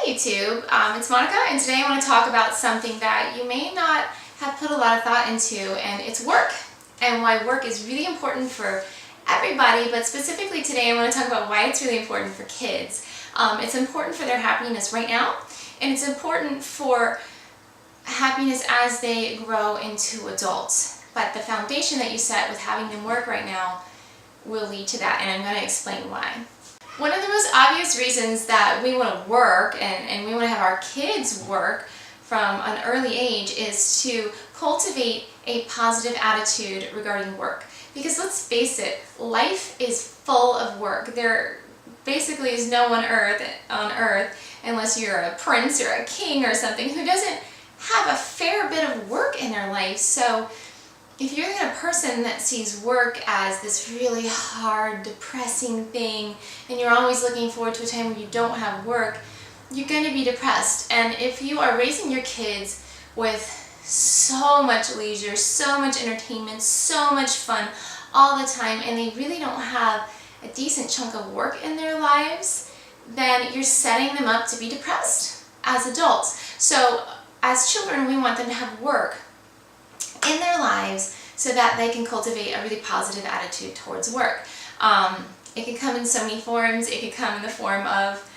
Hey YouTube, it's Monica, and today I want to talk about something that you may not have put a lot of thought into, and it's work, and why work is really important for everybody, but specifically today I want to talk about why it's really important for kids. It's important for their happiness right now, and it's important for happiness as they grow into adults. But the foundation that you set with having them work right now will lead to that, and I'm going to explain why. One of the most obvious reasons that we want to work and we want to have our kids work from an early age is to cultivate a positive attitude regarding work. Because let's face it, life is full of work. There basically is no one on earth, unless you're a prince or a king or something, who doesn't have a fair bit of work in their life. So if you're the kind of person that sees work as this really hard, depressing thing, and you're always looking forward to a time when you don't have work, you're going to be depressed. And if you are raising your kids with so much leisure, so much entertainment, so much fun all the time, and they really don't have a decent chunk of work in their lives, then you're setting them up to be depressed as adults. So as children, we want them to have work in their lives so that they can cultivate a really positive attitude towards work. It can come in so many forms. It can come in the form of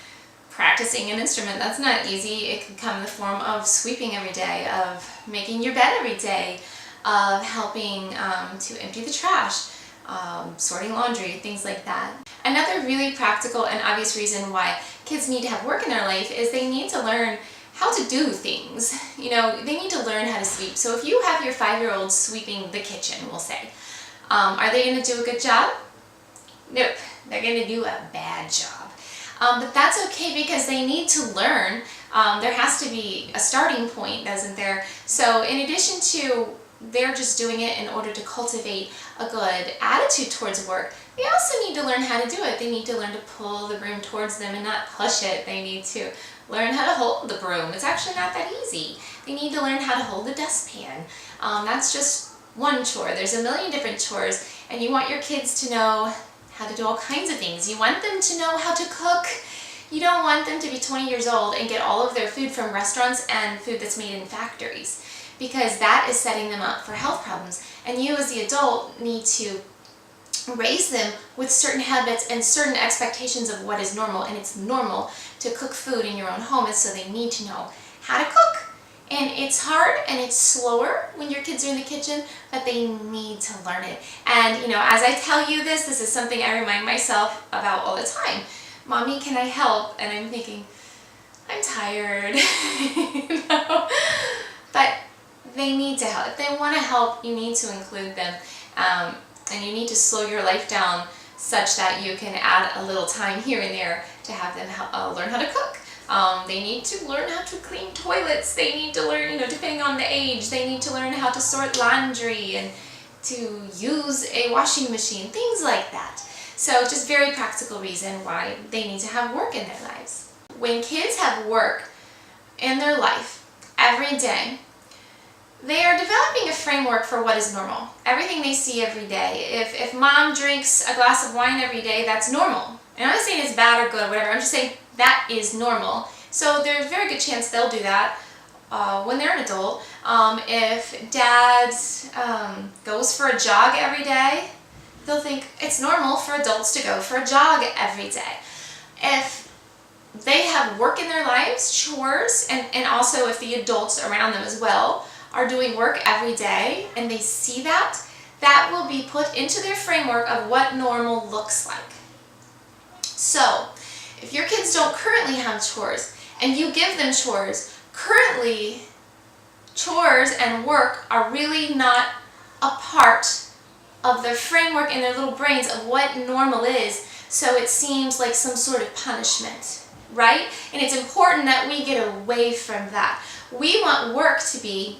practicing an instrument. That's not easy. It can come in the form of sweeping every day, of making your bed every day, of helping to empty the trash, sorting laundry, things like that. Another really practical and obvious reason why kids need to have work in their life is they need to learn how to do things. You know, they need to learn how to sweep. So if you have your 5-year-old sweeping the kitchen, we'll say, are they going to do a good job? Nope, they're going to do a bad job. But that's okay because they need to learn. There has to be a starting point, doesn't there? So in addition to they're just doing it in order to cultivate a good attitude towards work, they also need to learn how to do it. They need to learn to pull the broom towards them and not push it. They need to learn how to hold the broom. It's actually not that easy. They need to learn how to hold the dustpan. That's just one chore. There's a million different chores, and you want your kids to know how to do all kinds of things. You want them to know how to cook. You don't want them to be 20 years old and get all of their food from restaurants and food that's made in factories, because that is setting them up for health problems. And you as the adult need to raise them with certain habits and certain expectations of what is normal, and it's normal to cook food in your own home, and so they need to know how to cook. And it's hard and it's slower when your kids are in the kitchen, but they need to learn it. And you know, as I tell you this is something I remind myself about all the time. Mommy, can I help? And I'm thinking, I'm tired. You know? But they need to help. If they want to help, you need to include them. And you need to slow your life down such that you can add a little time here and there to have them learn how to cook. They need to learn how to clean toilets. They need to learn, you know, depending on the age, they need to learn how to sort laundry and to use a washing machine, things like that. So just very practical reason why they need to have work in their lives. When kids have work in their life every day, they are developing a framework for what is normal. Everything they see every day. If mom drinks a glass of wine every day, that's normal. And I'm not saying it's bad or good or whatever, I'm just saying that is normal. So there's a very good chance they'll do that when they're an adult. If dad goes for a jog every day, they'll think it's normal for adults to go for a jog every day. If they have work in their lives, chores, and also if the adults around them as well are doing work every day and they see that, that will be put into their framework of what normal looks like. So, if your kids don't currently have chores and you give them chores, currently chores and work are really not a part of their framework in their little brains of what normal is, so it seems like some sort of punishment, right? And it's important that we get away from that. We want work to be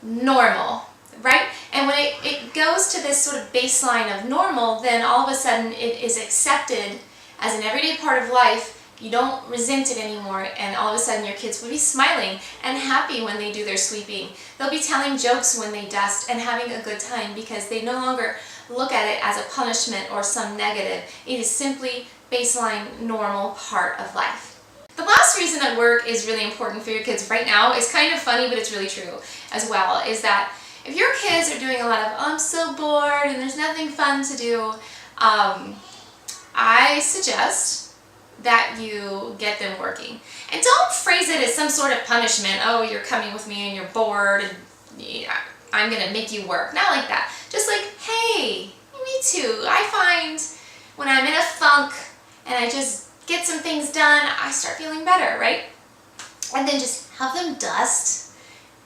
normal, right? And when it goes to this sort of baseline of normal, then all of a sudden it is accepted as an everyday part of life. You don't resent it anymore, and all of a sudden your kids will be smiling and happy when they do their sweeping. They'll be telling jokes when they dust and having a good time because they no longer look at it as a punishment or some negative. It is simply baseline normal part of life. The last last reason that work is really important for your kids right now is kind of funny, but it's really true as well, is that if your kids are doing a lot of, oh, I'm so bored and there's nothing fun to do, I suggest that you get them working. And don't phrase it as some sort of punishment. Oh, you're coming with me and you're bored and yeah, I'm going to make you work. Not like that. Just like, hey, me too. I find when I'm in a funk and I just get some things done, I start feeling better, right? And then just have them dust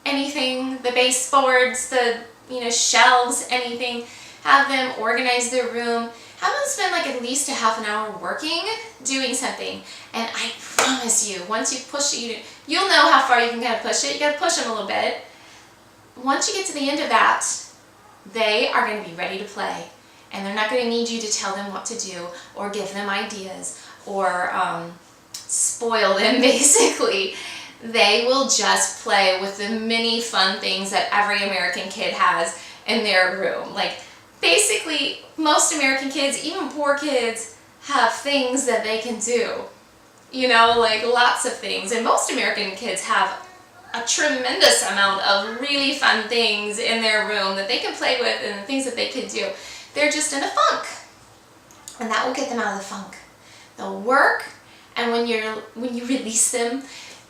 anything, the baseboards, the shelves, anything. Have them organize their room. Have them spend like at least a half an hour working, doing something. And I promise you, once you push it, you'll know how far you can kind of push it. You got to push them a little bit. Once you get to the end of that, they are going to be ready to play. And they're not going to need you to tell them what to do or give them ideas or spoil them, basically. They will just play with the many fun things that every American kid has in their room. Like, basically, most American kids, even poor kids, have things that they can do. Like lots of things. And most American kids have a tremendous amount of really fun things in their room that they can play with and things that they can do. They're just in a funk. And that will get them out of the funk. They'll work, and when you release them,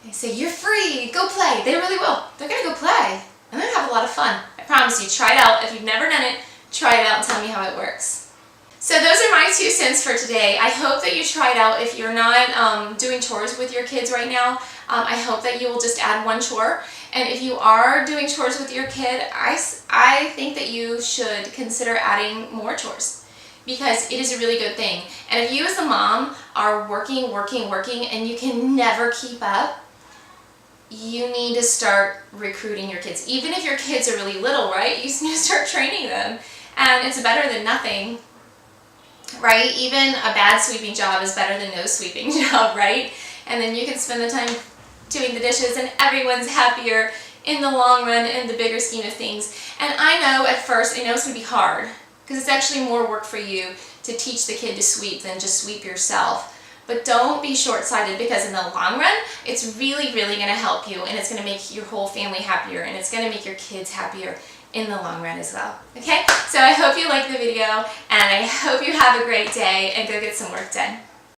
they say, you're free, go play. They really will. They're going to go play. And they're going to have a lot of fun. I promise you. Try it out. If you've never done it, try it out and tell me how it works. So those are my 2 cents for today. I hope that you try it out. If you're not doing chores with your kids right now, I hope that you will just add 1 chore. And if you are doing chores with your kid, I think that you should consider adding more chores, because it is a really good thing. And if you as a mom are working, and you can never keep up, you need to start recruiting your kids. Even if your kids are really little, right? You need to start training them. And it's better than nothing, right? Even a bad sweeping job is better than no sweeping job, right? And then you can spend the time doing the dishes and everyone's happier in the long run in the bigger scheme of things. And I know at first, it's going to be hard, because it's actually more work for you to teach the kid to sweep than just sweep yourself. But don't be short-sighted, because in the long run, it's really, really going to help you, and it's going to make your whole family happier, and it's going to make your kids happier in the long run as well. Okay? So I hope you liked the video, and I hope you have a great day, and go get some work done.